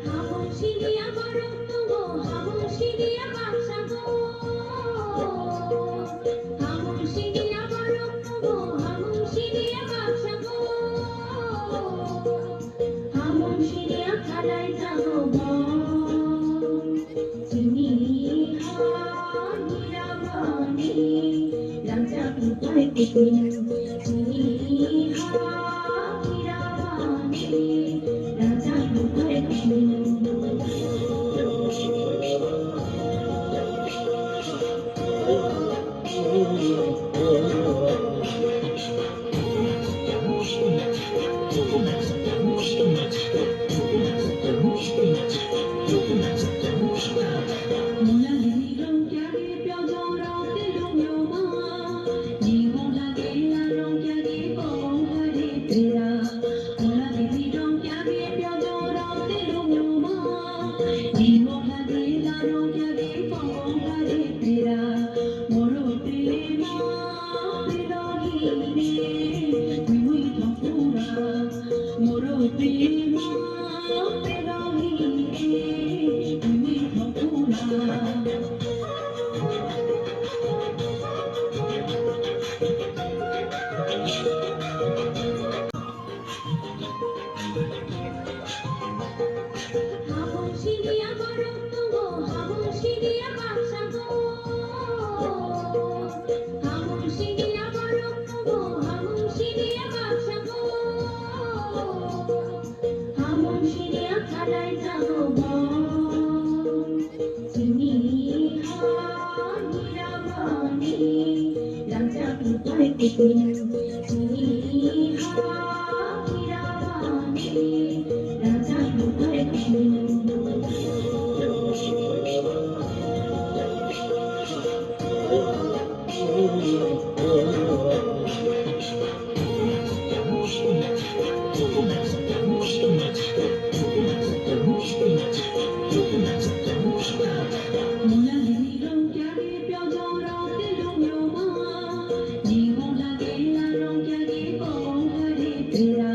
হাবশিরিয়া বরত্ব গো হাবশিরিয়া বাদশা গো হাবশিরিয়া বরত্ব গো হাবশিরিয়া বাদশা গো হাবশিরিয়া খালাই যাবো চিনি হীরামণি রাজা কোথায় চিনি হীরামণি রাজা কোথায় হাবশিরিয়া বরত্ব গো হাবশিরিয়া বাদশা গো হাবশিরিয়া বরত্ব গো হাবশিরিয়া বাদশা গো হাবশিরিয়া খালাই যাবো চিনি হীরামণি রাজা কোথায় চিনি হীরামণি রাজা কোথায় Yeah.